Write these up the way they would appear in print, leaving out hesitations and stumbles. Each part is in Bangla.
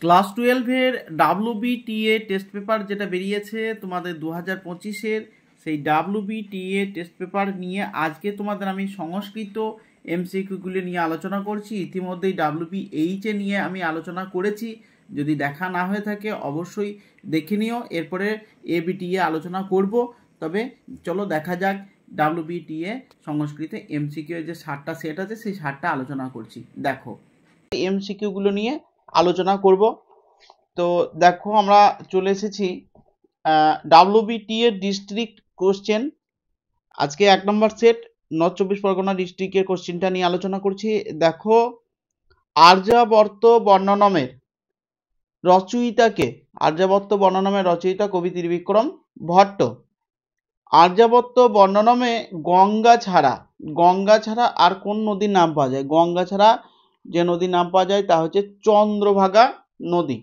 ক্লাস 12-এর WBTA টেস্ট পেপার যেটা বেরিয়েছে তোমাদের 2025-এর সেই WBTA টেস্ট পেপার নিয়ে আজকে তোমাদের আমি সংস্কৃত এমসিকিউগুলি নিয়ে আলোচনা করছি। ইতিমধ্যেই WBH নিয়ে আমি আলোচনা করেছি, যদি দেখা না হয়ে থাকে অবশ্যই দেখে নিও। এরপরে ABTA আলোচনা করব। তবে চলো দেখা যাক WBTA সংস্কৃত এমসিকিউ যে 7টা সেট আছে সেই 7টা আলোচনা করছি। দেখো এমসিকিউগুলো নিয়ে আলোচনা করব। তো দেখো আমরা চলে এসেছি WBTA ডিস্ট্রিক্ট কোশ্চেন। আজকে 1 নম্বর সেট নর্থ চব্বিশ পরগনা ডিস্ট্রিক্টের কোশ্চেনটা নিয়ে আলোচনা করছি। দেখো, আর্যাবর্ত বর্ণনমের রচয়িতাকে? আর্যাবর্ত বর্ণনমের রচয়িতা কবি ত্রিবিক্রম ভট্ট। আর্যাবর্ত বর্ণনমে গঙ্গা ছাড়া আর কোন নদীর নাম পাওয়া যায়? গঙ্গা ছাড়া যে নদীর নাম পাওয়া যায় তা হচ্ছে চন্দ্রভাগা নদী।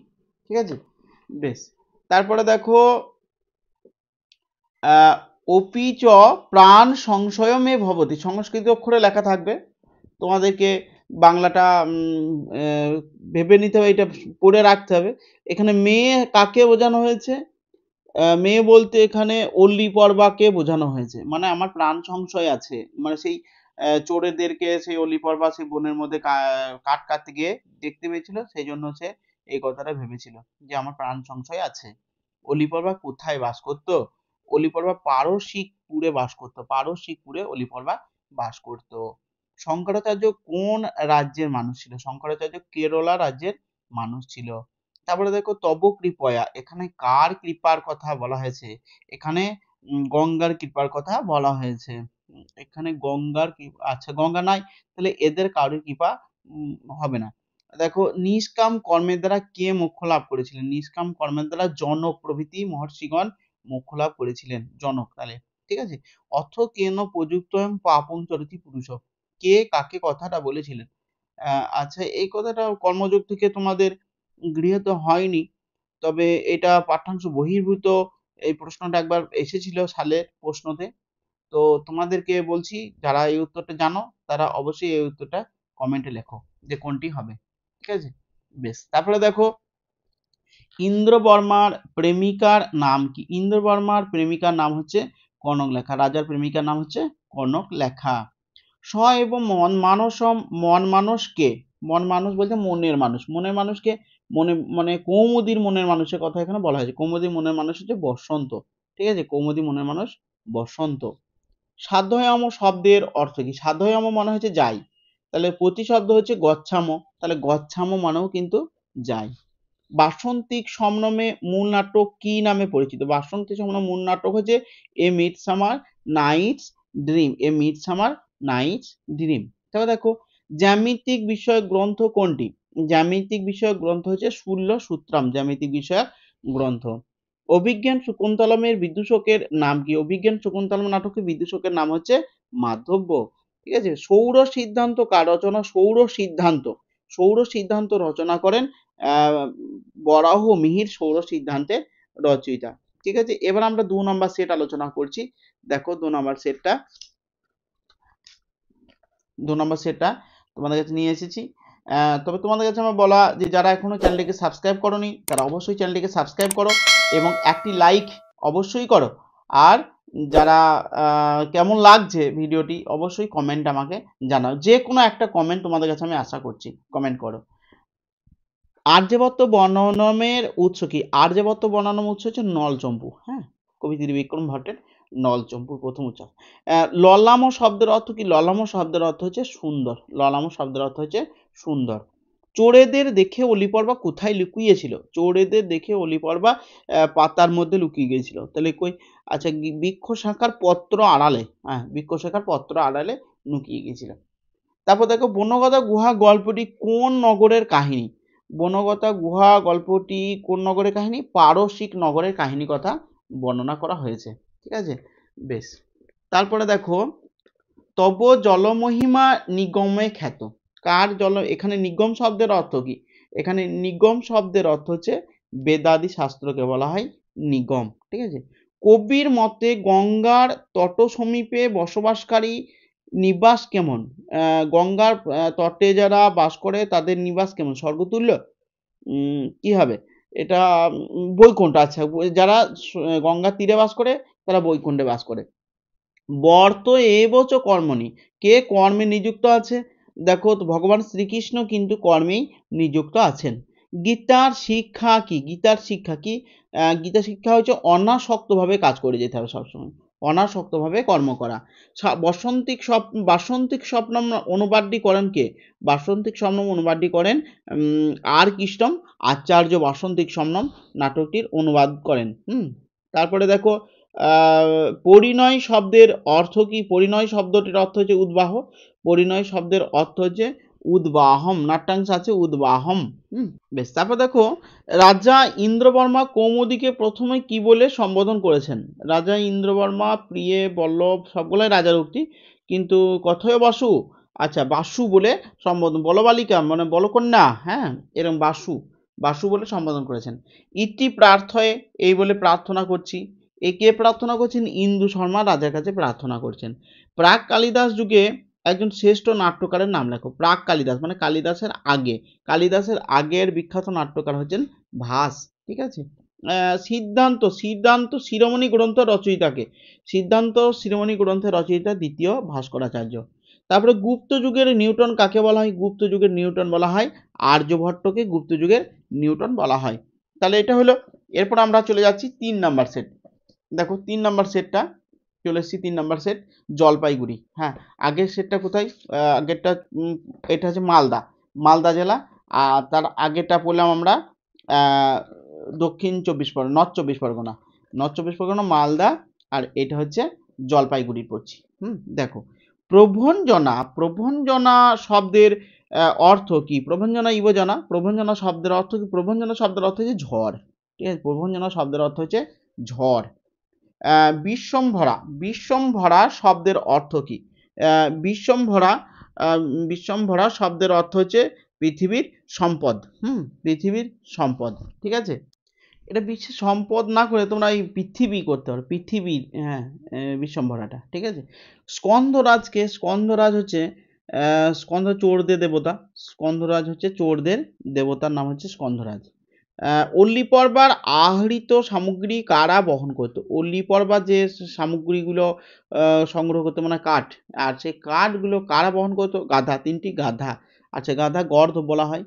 ঠিক আছে, বেশ। তারপরে দেখো, অপি চ প্রাণ সংশয়মে ভবতি, সংস্কৃত অক্ষরে লেখা থাকবে, তোমাদেরকে বাংলাটা ভেবে নিতে হবে, এটা পড়ে রাখতে হবে। এখানে মেয়ে কাকে বোঝানো হয়েছে? মেয়ে বলতে এখানে অল্লি পর্বাকে বোঝানো হয়েছে, মানে আমার প্রাণ সংশয় আছে, মানে সেই চোরেদেরকে সেই অল্লি পর্বা সেই বনের মধ্যে কাঠ কাটতে গিয়ে দেখতে পেয়েছিল, সেই জন্য সে এই কথাটা ভেবেছিল যে আমার প্রাণ সংশয় আছে। অলি পর্বা কোথায় বাস করতো? অলি পর্বা পারসিকপুরে বাস করতো, পারসিকপুরে অলি পর্বা বাস করতো। শঙ্করাচার্য কোন রাজ্যের মানুষ ছিল? শঙ্করাচার্য কেরলা রাজ্যের মানুষ ছিল। তারপরে দেখো, তব কৃপয়া, এখানে কার কৃপার কথা বলা হয়েছে? এখানে গঙ্গার কৃপার কথা বলা হয়েছে। এখানে গঙ্গার আচ্ছা গঙ্গা নাই, তাহলে এদের কারোর কৃপা হবে না। দেখো, নিষ্কাম কর্মের দ্বারা কে মোক্ষ লাভ করেছিলেন? নিষ্কাম কর্মের দ্বারা জনক প্রভৃতি মহর্ষিগণ মোক্ষ লাভ করেছিলেন। জনক, তাহলে ঠিক আছে। অথ কেন প্রযুক্ত পাপং চরতি পুরুষ, কে কাকে কথাটা বলেছিলেন? আচ্ছা, এই কথাটা কর্মযোগ থেকে তোমাদের গৃহীত হয়নি, তবে এটা পাঠ্যাংশ বহির্ভূত। এই প্রশ্নটা একবার এসেছিল সালের প্রশ্নতে। তো তোমাদেরকে বলছি, যারা এই উত্তরটা জানো তারা অবশ্যই এই উত্তরটা কমেন্টে লেখো যে কোনটি হবে। ঠিক আছে, বেশ। তারপরে দেখো, ইন্দ্রবর্মার প্রেমিকার নাম কি? ইন্দ্রবর্মার প্রেমিকার নাম হচ্ছে কনকলেখা। রাজার প্রেমিকার নাম হচ্ছে কনকলেখা। স এবং মন মানসম, মন মানুষকে, মন মানুষ বলতে মনের মানুষ, মনের মানুষকে, মনে মানে কৌমুদীর মনের মানুষের কথা এখানে বলা হয়েছে। কৌমুদীর মনের মানুষ হচ্ছে বসন্ত। ঠিক আছে, কৌমুদী মনের মানুষ বসন্ত। সাধ্যয়ম শব্দের অর্থ কি? সাধ্যয়ম মানে হচ্ছে যাই, তাহলে প্রতিশব্দ হচ্ছে গচ্ছাম, তাহলে গচ্ছাম মানেও কিন্তু যাই। বাসন্তিক সম্ভ্রমে মূল নাটক কি নামে পরিচিত? বাসন্তিক সম্ভ্রম মূল নাটক হচ্ছে এ মিডসামার নাইটস ড্রিম, এ মিডসামার নাইটস ড্রিম। তবে দেখো, জ্যামিতিক বিষয়ক গ্রন্থ কোনটি? জ্যামিতিক বিষয়ক গ্রন্থ হচ্ছে শূল্য সূত্রাম, জ্যামিতিক বিষয়ক গ্রন্থ। অভিজ্ঞান শকুন্তলমের বিদূষকের নাম কি? অভিজ্ঞান শকুন্তলম নাটকের বিদূষকের নাম হচ্ছে মাধব্য। ঠিক আছে। সৌর সিদ্ধান্ত কার রচনা? সৌর সিদ্ধান্ত, সৌর সিদ্ধান্ত রচনা করেন বরাহ মিহির, সৌর সিদ্ধান্তের রচয়িতা। ঠিক আছে, এবার আমরা 2 নম্বর সেট আলোচনা করছি। দেখো 2 নম্বর সেটটা, 2 নম্বর সেটটা তোমাদের কাছে নিয়ে এসেছি। তবে তোমাদের কাছে আমার বলা যে যারা এখনো চ্যানেলটিকে সাবস্ক্রাইব করোনি তারা অবশ্যই চ্যানেলটিকে সাবস্ক্রাইব করো এবং একটি লাইক অবশ্যই করো। আর যারা কেমন লাগছে ভিডিওটি অবশ্যই কমেন্ট আমাকে জানাও, যে কোনো একটা কমেন্ট তোমাদের কাছে আমি আশা করছি, কমেন্ট করো। আর্যাবর্ত বর্ণনমের উৎস কি? আর্যাবর্ত বর্ণনম উৎস হচ্ছে নলচম্পু। হ্যাঁ, কবি ত্রিবিক্রম ভট্টের নলচম্পু প্রথম উৎস। ললাম শব্দের অর্থ কি? ললাম শব্দের অর্থ হচ্ছে সুন্দর, ললাম শব্দের অর্থ হচ্ছে সুন্দর। চোরেদের দেখে অলিপর্বা কোথায় লুকিয়েছিল? চোরেদের দেখে অলিপর্বা পাতার মধ্যে লুকিয়ে গিয়েছিল, তাহলে কই? আচ্ছা, বৃক্ষ শাখার পত্র আড়ালে, হ্যাঁ বৃক্ষ শাখার পত্র আড়ালে লুকিয়ে গিয়েছিল। তারপর দেখো, বনগতা গুহা গল্পটি কোন নগরের কাহিনী? বনগতা গুহা গল্পটি কোন নগরের কাহিনী? পারসিক নগরের কাহিনী কথা বর্ণনা করা হয়েছে। ঠিক আছে, বেশ। তারপরে দেখো, তব জলমহিমা নিগমে খ্যাত, কার জল? এখানে নিগম শব্দের অর্থ কি? এখানে নিগম শব্দের অর্থ হচ্ছে বেদাদি শাস্ত্রকে বলা হয় নিগম। ঠিক আছে। কবির মতে গঙ্গার তট সমীপে বসবাসকারী নিবাস কেমন? গঙ্গার তটে যারা বাস করে তাদের নিবাস কেমন? স্বর্গতুল্য? কি হবে এটা, বৈকুণ্ঠ। আচ্ছা, যারা গঙ্গার তীরে বাস করে তারা বৈকুণ্ঠে বাস করে। বর্ত এবচ কর্মণি, কে কর্মে নিযুক্ত আছে? দেখো তো ভগবান শ্রীকৃষ্ণ কিন্তু কর্মেই নিযুক্ত আছেন। গীতার শিক্ষা কি? গীতার শিক্ষা কি? গীতার শিক্ষা হচ্ছে অনাসক্তভাবে কাজ করে যেতে হবে সবসময়, অনাসক্তভাবে কর্ম করা। বাসন্তিক স্বপ্নম অনুবাদটি করেন কে? বাসন্তিক স্বপ্নম অনুবাদটি করেন আর কৃষ্ণম আচার্য। বাসন্তিক স্বপ্নম নাটকটির অনুবাদ করেন। তারপরে দেখো পরিণয় শব্দের অর্থ কি? পরিণয় শব্দটির অর্থ হচ্ছে উদ্বাহ। পরিণয় শব্দের অর্থ হচ্ছে উদ্বাহম, নাট্যাংশ আছে উদ্বাহম। বেশ, তারপর দেখো রাজা ইন্দ্রবর্মা কৌমুদীকে প্রথমে কি বলে সম্বোধন করেছেন? রাজা ইন্দ্রবর্মা প্রিয়ে বল্লভ সবগুলাই রাজার উক্তি, কিন্তু কথয় বাসু, আচ্ছা বাসু বলে সম্বোধন, বলবালিকা মানে বলকন্যা, হ্যাঁ এরকম বাসু, বাসু বলে সম্বোধন করেছেন। ইতি প্রার্থয়ে, এই বলে প্রার্থনা করছি। এ কে প্রার্থনা করছেন? ইন্দু শর্মা রাজার কাছে প্রার্থনা করছেন। প্রাক কালিদাস যুগে একজন শ্রেষ্ঠ নাট্যকারের নাম লেখো। প্রাক কালিদাস মানে কালিদাসের আগে, কালিদাসের আগের বিখ্যাত নাট্যকার হচ্ছেন ভাস। ঠিক আছে। সিদ্ধান্ত, সিদ্ধান্ত শিরোমণি গ্রন্থ রচয়িতাকে? সিদ্ধান্ত শিরোমণি গ্রন্থের রচয়িতা দ্বিতীয় ভাস্করাচার্য। তারপরে গুপ্ত যুগের নিউটন কাকে বলা হয়? গুপ্ত যুগের নিউটন বলা হয় আর্যভট্টকে গুপ্ত যুগের নিউটন বলা হয়। তাহলে এটা হলো। এরপর আমরা চলে যাচ্ছি 3 নাম্বার সেট। দেখো 3 নাম্বার সেটটা চলে এসেছি। 3 নাম্বার সেট জলপাইগুড়ি। হ্যাঁ, আগের সেটটা কোথায়? আগেরটা এটা হচ্ছে মালদা, মালদা জেলা। আর তার আগেরটা পড়লাম আমরা দক্ষিণ 24 পরগনা, নর্থ 24 পরগনা, নর্থ 24 পরগনা মালদা। আর এটা হচ্ছে জলপাইগুড়ি পড়ছি। দেখো প্রভঞ্জনা, প্রভঞ্জনা শব্দের অর্থ কি? প্রভঞ্জনা ইবজনা, প্রভঞ্জনা শব্দের অর্থ কি? প্রভঞ্জনা শব্দের অর্থ হচ্ছে ঝড়। ঠিক আছে, প্রভঞ্জনা শব্দের অর্থ হচ্ছে ঝড়। বিশ্বম্ভরা, বিশ্বম্ভরা শব্দের অর্থ কি? বিশ্বম্ভরা, বিশ্বম্ভরা শব্দের অর্থ হচ্ছে পৃথিবীর সম্পদ। পৃথিবীর সম্পদ। ঠিক আছে, এটা বিশ্বের সম্পদ না করে তোমরা এই পৃথিবী করতে পারো, পৃথিবীর, হ্যাঁ বিশ্বম্ভরাটা। ঠিক আছে। স্কন্দরাজকে, স্কন্দরাজ হচ্ছে স্কন্দ চোরদের দেবতা, স্কন্দরাজ হচ্ছে চোরদের দেবতার নাম হচ্ছে স্কন্দরাজ। অল্লিপর্বার আহৃত সামগ্রী কারা বহন করতো? অল্লিপর্বার যে সামগ্রীগুলো সংগ্রহ করতো মানে কাঠ, আর সেই কাঠগুলো কারা বহন করতো? গাধা, 3টি গাধা। আচ্ছা, গাধা গর্ধ বলা হয়।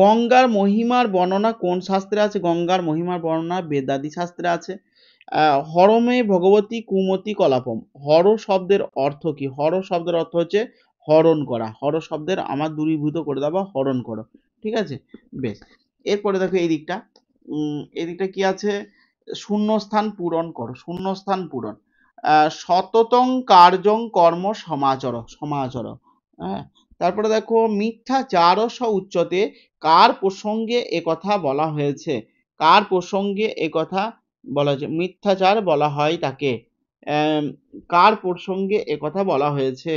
গঙ্গার মহিমার বর্ণনা কোন শাস্ত্রে আছে? গঙ্গার মহিমার বর্ণনা বেদাদি শাস্ত্রে আছে। হরমে ভগবতী কুমতি কলাপম, হর শব্দের অর্থ কি? হর শব্দের অর্থ হচ্ছে হরণ করা। হর শব্দের আমার দূরীভূত করে দেওয়া, হরণ করো। ঠিক আছে, বেশ। এরপরে দেখো এই দিকটা, এই দিকটা কি আছে? শূন্যস্থান পূরণ করো, শূন্যস্থান পূরণ। সততং কার্যং কর্ম সমাচর, সমাচর। হ্যাঁ, তারপরে দেখো মিথ্যাচারস উচ্চতে, কার প্রসঙ্গে একথা বলা হয়েছে? কার প্রসঙ্গে একথা বলা হয়েছে? মিথ্যাচার বলা হয় তাকে। কার প্রসঙ্গে একথা বলা হয়েছে?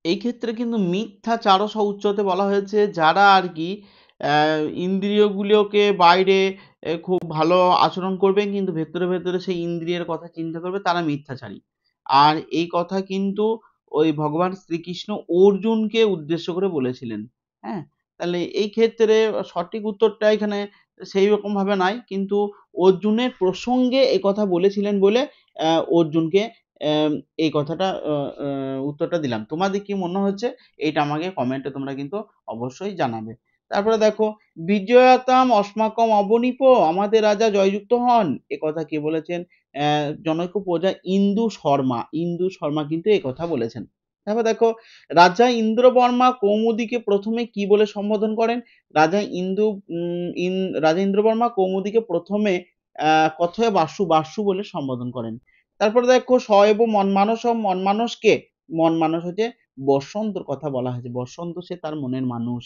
এই ক্ষেত্রে কিন্তু মিথ্যাচারস উচ্চতে বলা হয়েছে যারা আর কি ইন্দ্রিয়গুলোকে বাইরে খুব ভালো আচরণ করবে, কিন্তু ভেতরে ভেতরে সেই ইন্দ্রিয়ের কথা চিন্তা করবে, তারা মিথ্যাচারী। আর এই কথা কিন্তু ওই ভগবান শ্রীকৃষ্ণ অর্জুনকে উদ্দেশ্য করে বলেছিলেন। হ্যাঁ, তাহলে এই ক্ষেত্রে সঠিক উত্তরটা এখানে সেই রকম ভাবে নাই, কিন্তু অর্জুনের প্রসঙ্গে এই কথা বলেছিলেন বলে অর্জুনকে এই কথাটা উত্তরটা দিলাম। তোমাদের কি মনে হচ্ছে এইটা আমাকে কমেন্টে তোমরা কিন্তু অবশ্যই জানাবে। তারপরে দেখো বিজয়াতাম অস্মাকম অবনীপ, আমাদের রাজা জয়যুক্ত হন, এ কথা কে বলেছেন? জনৈক প্রজা ইন্দু শর্মা, ইন্দু শর্মা কিন্তু এ কথা বলেছেন। তারপর দেখো রাজা ইন্দ্রবর্মা কৌমুদীকে প্রথমে কি বলে সম্বোধন করেন? রাজা রাজা ইন্দ্রবর্মা কৌমুদীকে প্রথমে কথয় বাসু, বাসু বলে সম্বোধন করেন। তারপরে দেখো সয়েব মনমানস, মনমানসকে, মনমানস হচ্ছে বসন্তর কথা বলা হয়েছে, বসন্ত সে তার মনের মানুষ।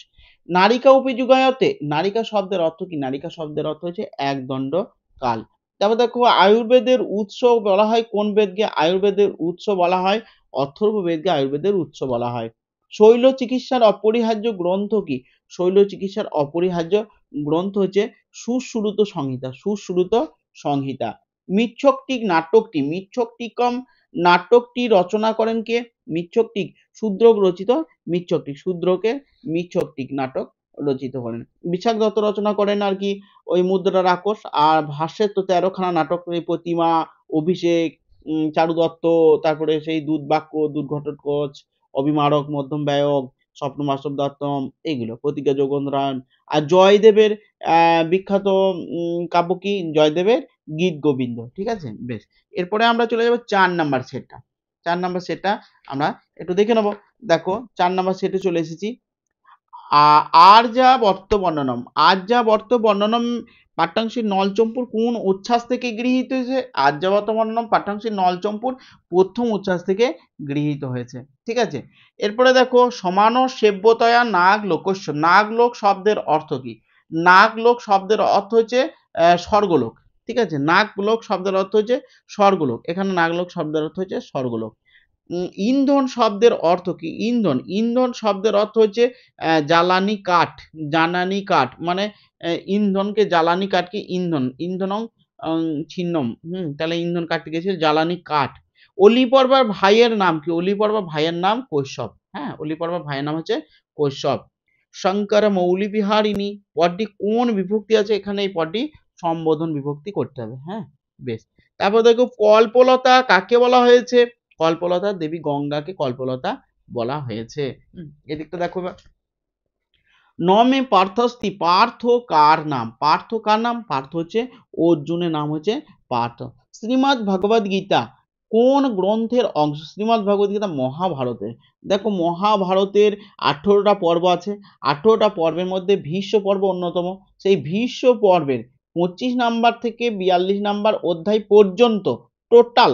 নারিকা উপযুগায়তে, নারিকা শব্দের অর্থ কি? নারিকা শব্দের অর্থ হচ্ছে একদণ্ড কাল। তারপর দেখো আয়ুর্বেদের উৎস বলা হয় কোন বেদকে? আয়ুর্বেদের উৎস বলা হয় অথর্ব বেদকে আয়ুর্বেদের উৎস বলা হয়। শৈল চিকিৎসার অপরিহার্য গ্রন্থ কি? শৈল চিকিৎসার অপরিহার্য গ্রন্থ হচ্ছে সুশ্রুত সংহিতা, সুশ্রুত সংহিতা। মৃচ্ছকটিক নাটকটি, মৃচ্ছকটিকম নাটকটি রচনা করেন কে? মৃচ্ছকটিক, শূদ্রক রচিত মৃচ্ছকটিক, শূদ্রকে মৃচ্ছকটিক নাটক রচিত করেন। বিশাখ দত্ত রচনা করেন আর কি ওই মুদ্রা রাক্ষস, আর ভাষ্যের তো 13খানা নাটক, প্রতিমা, অভিষেক, চারু দত্ত, তারপরে সেই দুধবাক্য, দুধঘটোৎকচ, অভিমারক, মধ্যম ব্যয়ক, স্বপ্নবাসব দত্তম, এইগুলো প্রতিজ্ঞা যোগেন্দ্রায়ণ। আর জয়দেবের বিখ্যাত কাব্য কি? জয়দেবের গীত গোবিন্দ। ঠিক আছে, বেশ। এরপরে আমরা চলে যাব 4 নাম্বার সেটটা। 4 নাম্বার সেটটা আমরা একটু দেখে নেব। দেখো 4 নাম্বার সেটে চলে এসেছি। আর্যাবর্ত বর্ণনম। আর্যাবর্ত বর্ণনম পাঠ্যাংশের নলচম্পুর কোন উচ্ছ্বাস থেকে গৃহীত হয়েছে? আর্যাবর্ত বর্ণনম পাঠ্যাংশের নলচম্পুর প্রথম উচ্ছ্বাস থেকে গৃহীত হয়েছে। ঠিক আছে, এরপরে দেখো সমান সেব্যতয়া নাগ লোকস্য। নাগলোক শব্দের অর্থ কি? নাগলোক শব্দের অর্থ হচ্ছে স্বর্গলোক। ঠিক আছে, নাগলোক শব্দের অর্থ হচ্ছে স্বর্গলোক। এখানে নাগলোক শব্দের অর্থ হচ্ছে স্বর্গলোক। ইন্ধন শব্দের অর্থ কি? ইন্ধন, ইন্ধন শব্দের অর্থ হচ্ছে জ্বালানি কাঠ। জ্বালানি কাঠ মানে ইন্ধনকে, জ্বালানি কাঠকে ইন্ধন, ইন্ধনং ছিন্নম। তাহলে ইন্ধন কাটতে গেছে জ্বালানি কাঠ। অলিপর্বার ভাইয়ের নাম কি? অলিপর্বার ভাইয়ের নাম কৈশব। হ্যাঁ, অলিপর্বার ভাইয়ের নাম হচ্ছে কৈশব। শঙ্কর মৌলি বিহারিণী পদটি কোন বিভক্তি আছে? এখানে এই পদটি সম্বোধন বিভক্তি করতে হবে। হ্যাঁ, বেশ। তারপর দেখো কল্পলতা কাকে বলা হয়েছে? কল্পলতা দেবী গঙ্গাকে কল্পলতা বলা হয়েছে। এদিকটা দেখো এবার। নমে পার্থস্তি, পার্থ কার নাম? পার্থ কার নাম? পার্থ হচ্ছে অর্জুনের নাম হচ্ছে পার্থ। শ্রীমদ্ ভগবদ গীতা কোন গ্রন্থের অংশ? শ্রীমদ্ ভগবদ গীতা মহাভারতের। দেখো মহাভারতের 18টা পর্ব আছে। 18টা পর্বের মধ্যে ভীষ্ম পর্ব অন্যতম। সেই ভীষ্ম পর্বের 25 নাম্বার থেকে 42 নাম্বার অধ্যায় পর্যন্ত টোটাল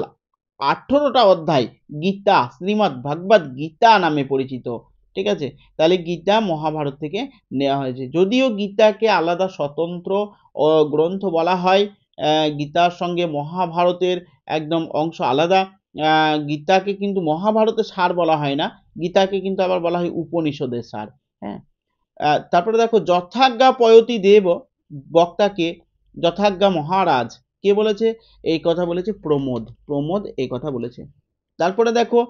18টা অধ্যায় গীতা, শ্রীমদ্ ভগবদ গীতা নামে পরিচিত। ঠিক আছে, তাহলে গীতা মহাভারত থেকে নেওয়া হয়েছে। যদিও গীতাকে আলাদা স্বতন্ত্র গ্রন্থ বলা হয়, গীতার সঙ্গে মহাভারতের একদম অংশ আলাদা। গীতাকে কিন্তু মহাভারতের সার বলা হয় না, গীতাকে কিন্তু আবার বলা হয় উপনিষদের সার। হ্যাঁ, তারপরে দেখো যথাজ্ঞা পয়তি দেব, বক্তাকে যথাজ্ঞা মহারাজ কে বলেছে? এই কথা বলেছে প্রমোদ। প্রমোদ এই কথা বলেছে। তারপরে দেখো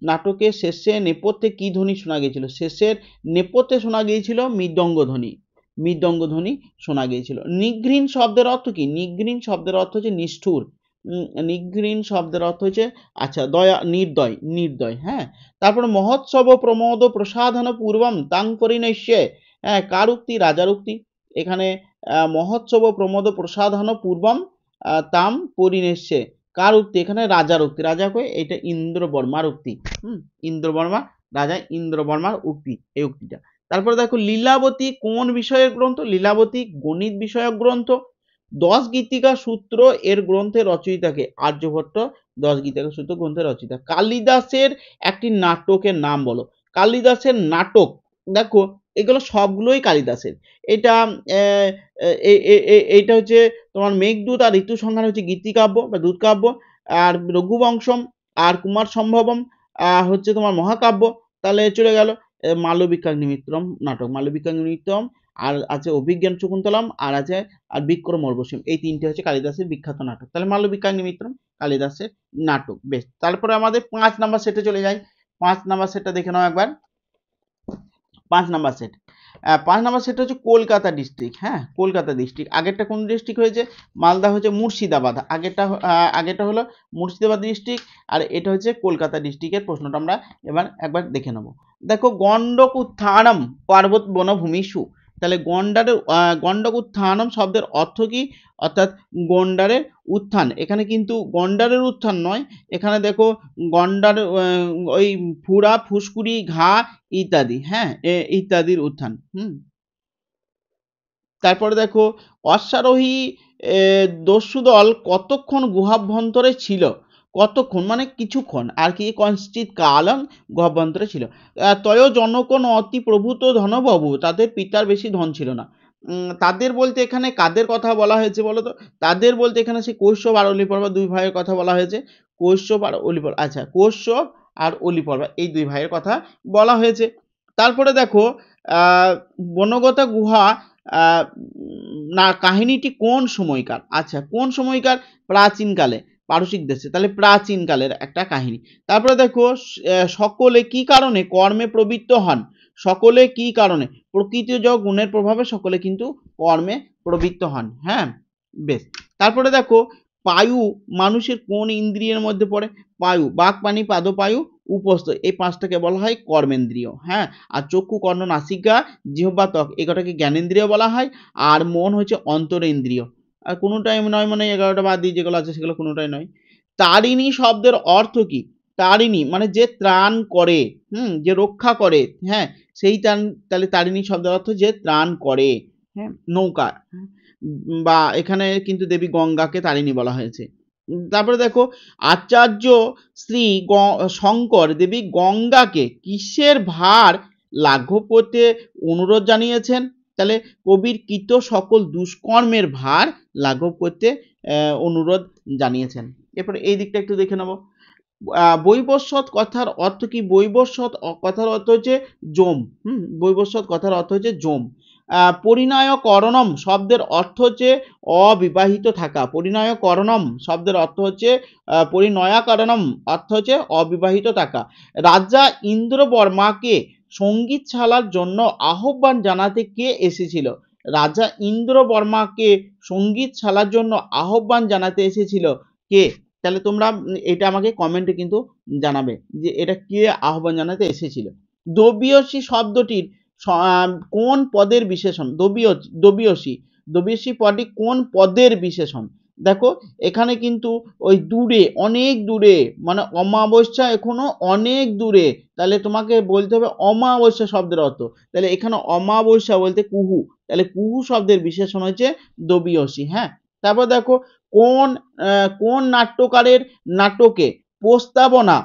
নাটকের শেষে নেপথ্যে কি ধ্বনি শোনা গিয়েছিল? শেষের নেপথ্যে শোনা গিয়েছিল মৃদঙ্গ ধ্বনি। মৃদঙ্গ ধ্বনি শোনা গিয়েছিল। নিঘ্রিন শব্দের অর্থ কি? নিঘ্রিন শব্দের অর্থ হচ্ছে নিষ্ঠুর। নিঘ্রিন শব্দের অর্থ হচ্ছে আচ্ছা দয়া, নির্দয়, নির্দয়। হ্যাঁ, তারপরে মহোৎসব প্রমোদ প্রসাধন পূর্বম তাং পরিণশ্যে। হ্যাঁ, কার উক্তি? রাজার উক্তি। এখানে মহোৎসব প্রমোদ প্রসাধন পূর্বম তাম পরিণশ্যে, কার উক্তি? এখানে রাজার উক্তি। রাজা কই? এটা ইন্দ্রবর্মার উক্তি। ইন্দ্রবর্মা, রাজা ইন্দ্রবর্মার উক্তি, এই উক্তিটা। তারপরে দেখো লীলাবতী কোন বিষয়ের গ্রন্থ? লীলাবতী গণিত বিষয়ক গ্রন্থ। 10 গীতিকা সূত্র এর গ্রন্থের রচয়িতাকে? আর্যভট্ট 10 গীতিকা সূত্র গ্রন্থের রচয়িতা। কালিদাসের একটি নাটকের নাম বলো। কালিদাসের নাটক, দেখো এগুলো সবগুলোই কালিদাসের। এটা এইটা হচ্ছে তোমার মেঘদূত, আর ঋতু সংহার হচ্ছে গীতিকাব্য বা দুধকাব্য, আর রঘুবংশম আর কুমার সম্ভবম হচ্ছে তোমার মহাকাব্য। তাহলে চলে গেল মালবিকাগ্নিমিত্রম নাটক, মালবিকাগ্নিমিত্রম, আর আছে অভিজ্ঞান শকুন্তলম, আর আছে আর বিক্রম অর্বশীম। এই তিনটে হচ্ছে কালিদাসের বিখ্যাত নাটক। তাহলে মালবিকাগ্নিমিত্রম কালিদাসের নাটক। বেশ, তারপরে আমাদের 5 নাম্বার সেটে চলে যাই। 5 নাম্বার সেটটা দেখে নাও একবার। 5 নাম্বার সেট, 5 নাম্বার সেট হচ্ছে কলকাতা ডিস্ট্রিক্ট। হ্যাঁ, কলকাতা ডিস্ট্রিক্ট। আগেরটা কোন ডিস্ট্রিক্ট হয়েছে? মালদা হচ্ছে মুর্শিদাবাদ। আগেরটা হলো মুর্শিদাবাদ ডিস্ট্রিক্ট, আর এটা হচ্ছে কলকাতা ডিস্ট্রিক্টের প্রশ্নটা আমরা এবার একবার দেখে নেব। দেখো গণ্ডক উত্থানম পার্বত বনভূমিষু। তাহলে গণ্ডক উত্থানম শব্দের অর্থ কি? অর্থাৎ গন্ডারের উত্থান। এখানে কিন্তু গন্ডারের উত্থান নয়, এখানে দেখো গন্ডার ওই ফুরা, ফুসকুড়ি, ঘা ইত্যাদি। হ্যাঁ, ইত্যাদির উত্থান। তারপরে দেখো অশ্বারোহী দস্যুদল কতক্ষণ গুহাভ্যন্তরে ছিল? কতক্ষণ মানে কিছুক্ষণ, আর কি কনশ্চিত কালং গুহাভ্যন্তরে ছিল। তয় জনকন অতি প্রভূত ধনবাবু, তাদের পিতার বেশি ধন ছিল না। তাদের বলতে এখানে কাদের কথা বলা হয়েছে বলো তো? তাদের বলতে এখানে সে কৌশ্যপ আর অলিপর্বা 2 ভাইয়ের কথা বলা হয়েছে। কৌশ্যপ আর অলিপর্বা, আচ্ছা কৌশ্যপ আর অলিপর্বা এই 2 ভাইয়ের কথা বলা হয়েছে। তারপরে দেখো বনগতা গুহা না কাহিনীটি কোন সময়কার? আচ্ছা কোন সময়কার? প্রাচীনকালে। পারসিক দেশে, তাহলে প্রাচীন কালের একটা কাহিনী। তারপরে দেখো সকলে কি কারণে কর্মে প্রবৃত্ত হন, সকলে কি কারণে, প্রকৃতিজ গুণের প্রভাবে সকলে কিন্তু কর্মে প্রবৃত্ত হন। হ্যাঁ, বেশ। তারপরে দেখো পায়ু মানুষের কোন ইন্দ্রিয়ের মধ্যে পড়ে, পায়ু বাক পানি পাদ পায়ু উপস্থ, এই পাঁচটাকে বলা হয় কর্মেন্দ্রিয়। হ্যাঁ, আর চক্ষু কর্ণ নাসিকা জিহ্বা ত্বক এগুলোকে জ্ঞানেন্দ্রিয় বলা হয়, আর মন হচ্ছে অন্তরেন্দ্রিয়। আর কোনোটাই নয়, মানে 11টা বাদ দিয়ে যেগুলো আছে সেগুলো কোনোটাই নয়। তারিণী শব্দের অর্থ কি, তারিণী মানে যে ত্রাণ করে, যে রক্ষা করে, হ্যাঁ সেই তাহলে তারিণী শব্দের অর্থ যে ত্রাণ করে, হ্যাঁ নৌকা, বা এখানে কিন্তু দেবী গঙ্গাকে তারিণী বলা হয়েছে। তারপরে দেখো আচার্য শ্রী শঙ্কর দেবী গঙ্গাকে কিসের ভার লাঘব করতে অনুরোধ জানিয়েছেন, তাহলে কবির কৃত সকল দুষ্কর্মের ভার লাঘব করতে অনুরোধ জানিয়েছেন। এরপরে এই দিকটা একটু দেখে নেব। বৈবস্বত কথার অর্থ কি, বৈবস্বত কথার অর্থ হচ্ছে জম, বৈবস্বত কথার অর্থ হচ্ছে জম। পরিণয়করণম শব্দের অর্থ হচ্ছে অবিবাহিত থাকা, পরিণয়করণম শব্দের অর্থ হচ্ছে পরিণয়াকরণম অর্থ হচ্ছে অবিবাহিত থাকা। রাজা ইন্দ্রবর্মাকে সঙ্গীতশালার জন্য আহ্বান জানাতে কে এসেছিল, রাজা ইন্দ্রবর্মাকে সঙ্গীতশালার জন্য আহ্বান জানাতে এসেছিল কে, তাহলে তোমরা এটা আমাকে কমেন্টে কিন্তু জানাবে যে এটা কে আহ্বান জানাতে এসেছিল। দবিয়সী শব্দটির কোন পদের বিশেষণ, দবিয়সী, দবিয়সী পদটি কোন পদের বিশেষণ, দেখো এখানে কিন্তু ওই দূরে, অনেক দূরে, মানে অমাবস্যা এখনো অনেক দূরে, তাহলে তোমাকে বলতে হবে অমাবস্যা শব্দের অর্থ, তাহলে এখানে অমাবস্যা বলতে কুহু, তাহলে কুহু শব্দের বিশেষণ হচ্ছে দবিয়সী। হ্যাঁ, তারপর দেখো কোন নাট্যকারের নাটকে প্রস্তাবনা,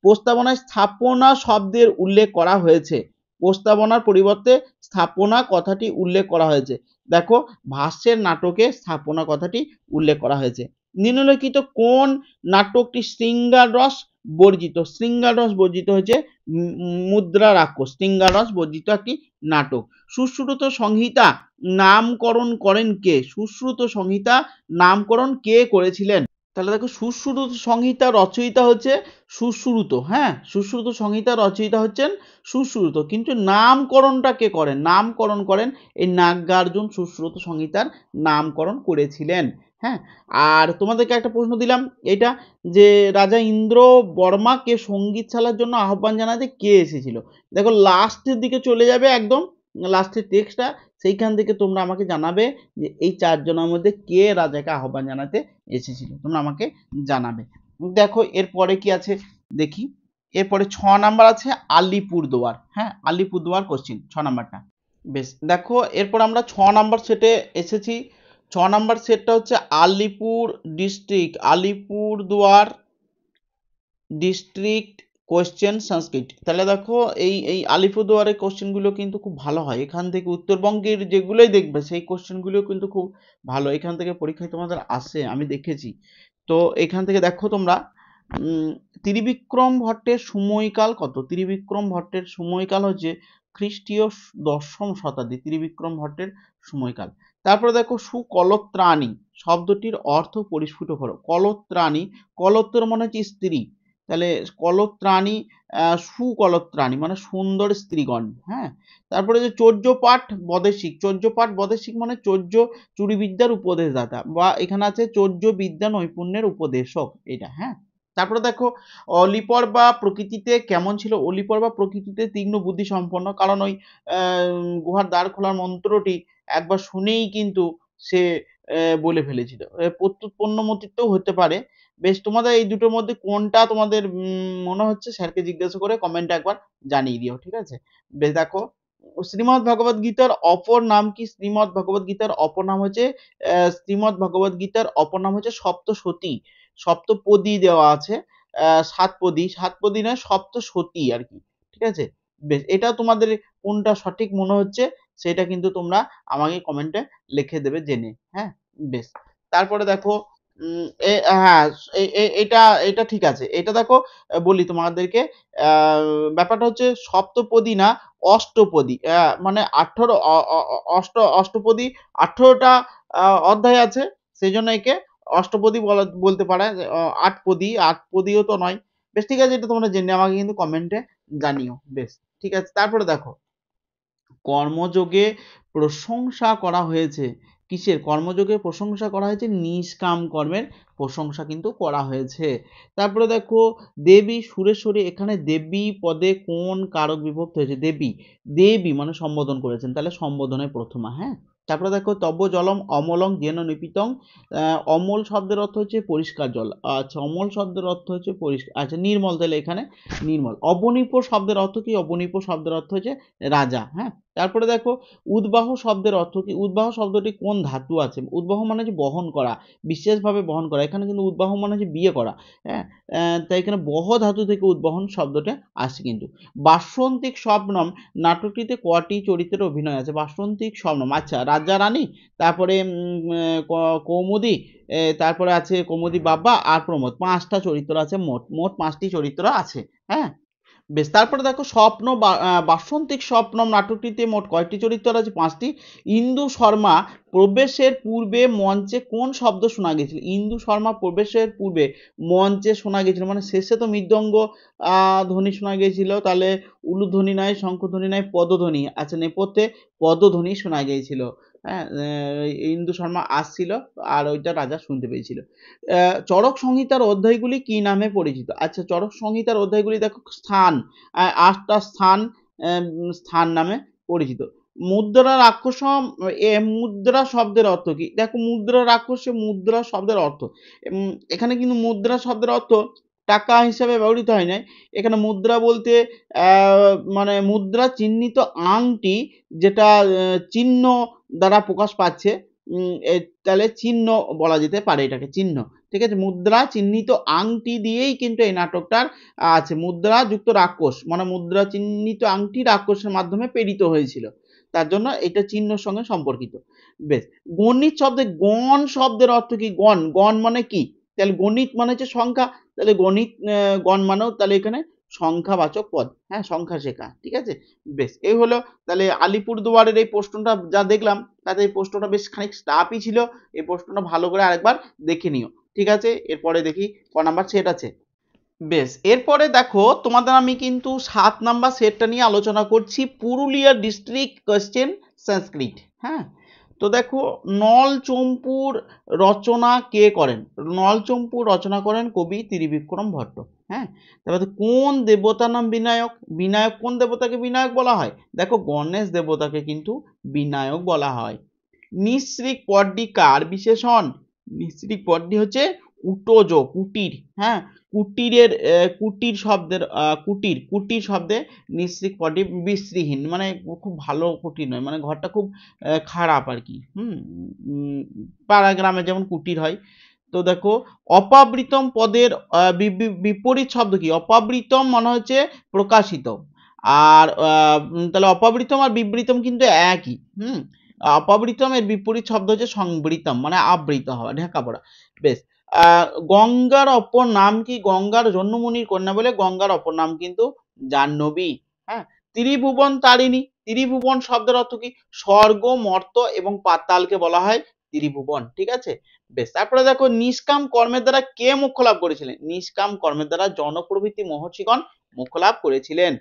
প্রস্তাবনায় স্থাপনা শব্দের উল্লেখ করা হয়েছে, প্রস্তাবনার পরিবর্তে স্থাপনা কথাটি উল্লেখ করা হয়েছে, দেখো ভাষ্যের নাটকে স্থাপনা কথাটি উল্লেখ করা হয়েছে। নিম্নলিখিত কোন নাটকটি শৃঙ্গার রস বর্জিত, শৃঙ্গার রস বর্জিত হয়েছে মুদ্রা রাক্ষস, শৃঙ্গার রস বর্জিত একটি নাটক। সুশ্রুত সংহিতা নামকরণ করেন কে, সুশ্রুত সংহিতা নামকরণ কে করেছিলেন, তাহলে দেখো সুশ্রুত সংহিতা রচয়িতা হচ্ছে সুশ্রুত, হ্যাঁ সুশ্রুত সংহিতা রচয়িতা হচ্ছেন সুশ্রুত, কিন্তু নামকরণটা কে করেন, নামকরণ করেন এই নাগার্জুন সুশ্রুত সংহিতার নামকরণ করেছিলেন। হ্যাঁ, আর তোমাদেরকে একটা প্রশ্ন দিলাম এটা, যে রাজা ইন্দ্র বর্মাকে সঙ্গীতশালার জন্য আহ্বান জানাতে কে এসেছিল, দেখো লাস্টের দিকে চলে যাবে, একদম লাস্টের টেক্সটটা, সেইখান থেকে তোমরা আমাকে জানাবে যে এই চারজনের মধ্যে কে রাজাকে আহ্বান জানাতে এসেছিল, তোমরা আমাকে জানাবে। দেখো এরপরে কি আছে দেখি, এরপরে 6 নাম্বার আছে আলিপুরদুয়ার। হ্যাঁ, আলিপুরদুয়ার কোশ্চিন 6 নাম্বারটা। বেশ, দেখো এরপর আমরা 6 নাম্বার সেটে এসেছি। 6 নাম্বার সেটটা হচ্ছে Alipur district, Alipurduar district question Sanskrit. তাহলে দেখো এই আলিপুরদুয়ারের কোশ্চেনগুলো কিন্তু খুব ভালো হয়, এখান থেকে উত্তরবঙ্গের যেগুলোই দেখবে সেই কোশ্চেনগুলো কিন্তু খুব ভালো, এখান থেকে পরীক্ষায় তোমাদের আসে, আমি দেখেছি। তো এখান থেকে দেখো তোমরা ত্রিবিক্রম ভট্টের সময়কাল কত, ত্রিবিক্রম ভট্টের সময়কাল হচ্ছে খ্রিস্টীয় 10ম শতাব্দী, ত্রিবিক্রম ভট্টের সময়কাল। তারপরে দেখো সুকলত্রাণী শব্দটির অর্থ পরিস্ফুট করো, কলত্রাণী, কলত্র মানে হচ্ছে স্ত্রী, তাহলে কলত্রাণী, সুকলত্রাণী মানে সুন্দর স্ত্রীগণ। হ্যাঁ, তারপরে যে চৌর্যপাঠ বদেশিক, চৌর্যপাঠ বদেশিক মানে চৌর্য চুরিবিদ্যার উপদেশদাতা, বা এখানে আছে চৌর্য বিদ্যা নৈপুণ্যের উপদেশক, এটা। হ্যাঁ, তারপরে দেখো অলিপর বা প্রকৃতিতে কেমন ছিল, অলিপর বা প্রকৃতিতে তীক্ষ্ণ বুদ্ধি সম্পন্ন, কারণ ওই গুহার দ্বার খোলার মন্ত্রটি একবার শুনেই কিন্তু সে বলে ফেলেছিল, প্রত্যুৎপন্নমতিত্বও হতে পারে। বেশ, তোমাদের এই দুটোর মধ্যে কোনটা তোমাদের মনে হচ্ছে স্যারকে জিজ্ঞাসা করে কমেন্টে একবার জানিয়ে দিও, ঠিক আছে। বেশ, দেখো শ্রীমদ্ ভগবদ গীতার অপর নাম কি, শ্রীমদ্ ভগবদ গীতার অপর নাম হচ্ছে শ্রীমদ্ ভগবদ গীতার অপর নাম হচ্ছে সপ্তশতী, সপ্তপদী দেওয়া আছে, সাতপদী নয় সপ্তশতী আর কি, ঠিক আছে। বেশ, এটা তোমাদের কোনটা সঠিক মনে হচ্ছে সেটা কিন্তু তোমরা আমাকে কমেন্টে লিখে দেবে জেনে। হ্যাঁ, বেশ। তারপরে দেখো হ্যাঁ এটা এটা ঠিক আছে, এটা দেখো বলি তোমাদেরকে, ব্যাপারটা হচ্ছে সপ্তপদী না অষ্টপদী, মানে 18 অষ্টপদী 18টা অধ্যায় আছে, সেই জন্য একে অষ্টপদী বলতে পারে, আটপদীও তো নয়। বেশ ঠিক আছে, এটা তোমরা জেনে আমাকে কিন্তু কমেন্টে জানিও। বেশ ঠিক আছে, তারপরে দেখো কর্মযোগে প্রশংসা করা হয়েছে। কিসের কর্মযোগে প্রশংসা করা হয়েছে? নিষ্কাম কর্মের প্রশংসা কিন্তু করা হয়েছে। তারপরে দেখো দেবী সুরেশ্বরী, এখানে দেবী পদে কোন কারক বিভক্ত হয়েছে? দেবী, দেবী মানে সম্বোধন করেছেন, তাহলে সম্বোধনের প্রথমা। হ্যাঁ, তারপরে দেখো তব্য জলম অমলং যেন নিপিতং, অমল শব্দের অর্থ হচ্ছে পরিষ্কার জল। আচ্ছা, অমল শব্দের অর্থ হচ্ছে পরিষ্কার, আচ্ছা নির্মল, তাহলে এখানে নির্মল। অবনীপ শব্দের অর্থ কি? অবনীপ শব্দের অর্থ হচ্ছে রাজা। হ্যাঁ, তারপরে দেখো উদ্বাহ শব্দের অর্থ কি? উদ্বাহ শব্দটি কোন ধাতু আছে? উদ্বাহ মানে হচ্ছে বহন করা, বিশেষভাবে বহন করা। এখানে কিন্তু উদ্বাহ মানে হচ্ছে বিয়ে করা। হ্যাঁ, তাই এখানে বহ ধাতু থেকে উদ্বহন শব্দটা আসছে কিন্তু। বাসন্তিক স্বপ্নম নাটকটিতে কটি চরিত্রের অভিনয় আছে? বাসন্তিক স্বপ্নম, আচ্ছা রাজা রানী, তারপরে কৌমুদী, তারপরে আছে কৌমুদী বাবা আর প্রমোদ, 5টা চরিত্র আছে, মোট 5টি চরিত্র আছে। হ্যাঁ, বেশ, তারপরে দেখো স্বপ্ন বাসন্তিক স্বপ্নম নাটকটিতে মোট কয়টি চরিত্র আছে? 5টি। ইন্দু শর্মা প্রবেশের পূর্বে মঞ্চে কোন শব্দ শোনা গেছিল? ইন্দু শর্মা প্রবেশের পূর্বে মঞ্চে শোনা গেছিল, মানে শেষে তো মৃদঙ্গ ধ্বনি শোনা গিয়েছিল, তাহলে উলুধ্বনি নয়, শঙ্খধ্বনি নয়, পদধ্বনি, আচ্ছা নেপথ্যে পদধ্বনি শোনা গিয়েছিল। হ্যাঁ, ইন্দু শর্মা আসছিল আর ওইটা রাজা শুনতে পেয়েছিল। চরক সংহিতার অধ্যায়গুলি কি নামে পরিচিত? আচ্ছা, চরক সংহিতার অধ্যায়গুলি দেখো স্থান, 8টা স্থান নামে পরিচিত। মুদ্রা রাক্ষস, মুদ্রা শব্দের অর্থ কি? দেখো মুদ্রা রাক্ষস, মুদ্রা শব্দের অর্থ, এখানে কিন্তু মুদ্রা শব্দের অর্থ টাকা হিসাবে ব্যবহৃত হয় না। এখানে মুদ্রা বলতে মানে মুদ্রা চিহ্নিত আংটি, যেটা চিহ্ন দ্বারা প্রকাশ পাচ্ছে, তাহলে চিহ্ন বলা যেতে পারে এটাকে, চিহ্ন। ঠিক আছে, মুদ্রা চিহ্নিত আংটি দিয়েই কিন্তু এই নাটকটার আছে। মুদ্রা যুক্ত রাক্ষস মানে মুদ্রা চিহ্নিত আংটি রাক্ষসের মাধ্যমে প্রেরিত হয়েছিল, তার জন্য এটা চিহ্নের সঙ্গে সম্পর্কিত। বেশ, গণিত শব্দে গণ শব্দের অর্থ কি? গণ, গণ মানে কি? তাহলে গণিত মানে হচ্ছে সংখ্যা, তাহলে গণিত গণ মানেও তাহলে এখানে সংখ্যাবাচক পদ। হ্যাঁ, সংখ্যা শেখা। ঠিক আছে, বেশ, এই হলো তাহলে আলিপুরদুয়ারের এই প্রশ্নটা যা দেখলাম, তাতে এই প্রশ্নটা বেশ খানিক টাফই ছিল। এই প্রশ্নটা ভালো করে আরেকবার দেখে নিও। ঠিক আছে, এরপরে দেখি ক নাম্বার সেট আছে। বেশ, এরপরে দেখো তোমাদের আমি কিন্তু 7 নাম্বার সেটটা নিয়ে আলোচনা করছি, পুরুলিয়া ডিস্ট্রিক্ট কোশ্চেন সংস্কৃত। হ্যাঁ, তো দেখো নলচম্পুর রচনা কে করেন? নলচম্পুর রচনা করেন কবি ত্রিবিক্রম ভট্ট। হ্যাঁ, তারপরে কোন দেবতার নাম বিনায়ক? বিনায়ক কোন দেবতাকে বিনায়ক বলা হয়? দেখো গণেশ দেবতাকে কিন্তু বিনায়ক বলা হয়। নিঃসৃক পদটি কার বিশেষণ? নিঃসৃক পদটি হচ্ছে কুটোজ, কুটির। হ্যাঁ, কুটিরের কুটির শব্দের কুটির শব্দে নিঃসৃক পদটি বিশ্রীহীন, মানে খুব ভালো কুটির নয়, মানে ঘরটা খুব খারাপ আর কি। পাড়া গ্রামে যেমন কুটির হয়। তো দেখো অপাবৃতম পদের বিপরীত শব্দ কি? অপাবৃতম মানে হচ্ছে প্রকাশিত, আর তাহলে অপাবৃতম আর বিবৃতম কিন্তু একই। অপাবৃতম এর বিপরীত শব্দ হচ্ছে সংবৃতম, মানে আবৃত হওয়া, ঢাকা পড়া। বেশ, গঙ্গার অপর নাম কি? গঙ্গার জন্মমুনির কন্যা বলে গঙ্গার অপর নাম কিন্তু জাহ্নবী। হ্যাঁ, ত্রিভুবন তারিণী, ত্রিভুবন শব্দের অর্থ কি? স্বর্গ, মর্ত এবং পাতালকে বলা হয় ত্রিভুবন। ঠিক আছে, বেশ, তারপরে দেখো নিষ্কাম কর্মের দ্বারা কে মোক্ষ লাভ করেছিলেন? নিষ্কাম কর্মের দ্বারা জনপ্রভৃতি মহর্ষিগণ মোক্ষ লাভ করেছিলেন।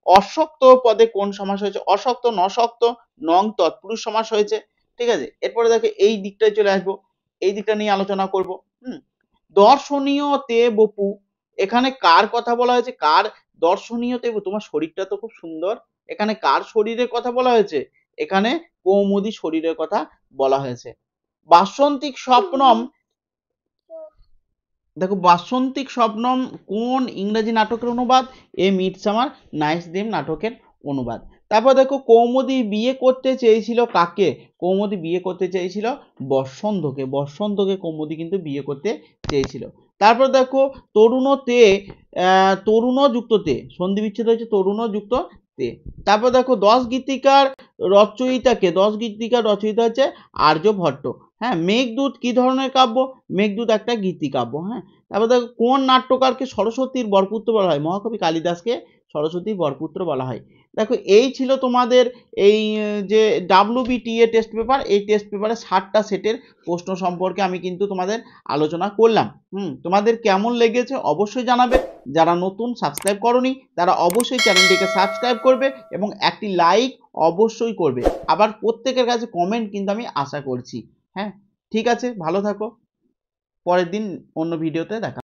অশক্ত পদে কোন সমাস হয়েছে? অশক্ত, নশক্ত, নং তৎপুরুষ সমাস হয়েছে। ঠিক আছে, এরপরে দেখো এই দিকটায় চলে আসবো, এই দিকটা নিয়ে আলোচনা করব। দর্শনীয় তে বপু, এখানে কার কথা বলা হয়েছে? কার দর্শনীয় তে? তোমার শরীরটা তো খুব সুন্দর, এখানে কার শরীরের কথা বলা হয়েছে? এখানে কৌমুদী শরীরের কথা বলা হয়েছে। বাসন্তিক স্বপ্নম, দেখো বাসন্তিক স্বপ্নম কোন ইংরেজি নাটকের অনুবাদ? এ মিডসামার নাইটস ড্রিম নাটকের অনুবাদ। তারপর দেখো কৌমুদী বিয়ে করতে চেয়েছিল কাকে? কৌমুদী বিয়ে করতে চেয়েছিল বসন্তকে, বসন্তকে কৌমুদী কিন্তু বিয়ে করতে চেয়েছিল। তারপর দেখো তরুণ তে, তরুণ যুক্ত তে, সন্ধি বিচ্ছেদ হয়েছে তরুণ যুক্ত তে। তারপর দেখো 10 গীতিকার রচয়িতাকে, 10 গীতিকার রচয়িতা হচ্ছে আর্যভট্ট। হ্যাঁ, মেঘদূত কি ধরনের কাব্য? মেঘদূত একটা গীতিকাব্য। হ্যাঁ, তারপর দেখো কোন নাট্যকারকে সরস্বতীর বরপুত্র বলা হয়? মহাকবি কালিদাসকে সরস্বতীর বরপুত্র বলা হয়। দেখো এই ছিল তোমাদের এই যে WBTA টেস্ট পেপার। এই টেস্ট পেপারে 60টা সেটের প্রশ্ন সম্পর্কে আমি কিন্তু তোমাদের আলোচনা করলাম। তোমাদের কেমন লেগেছে অবশ্যই জানাবে। যারা নতুন সাবস্ক্রাইব করনি তারা অবশ্যই চ্যানেলটিকে সাবস্ক্রাইব করবে এবং একটি লাইক অবশ্যই করবে। আবার প্রত্যেকের কাছে কমেন্ট কিন্তু আমি আশা করছি। হ্যাঁ, ঠিক আছে, ভালো থাকো। পরের দিন অন্য ভিডিওতে দেখা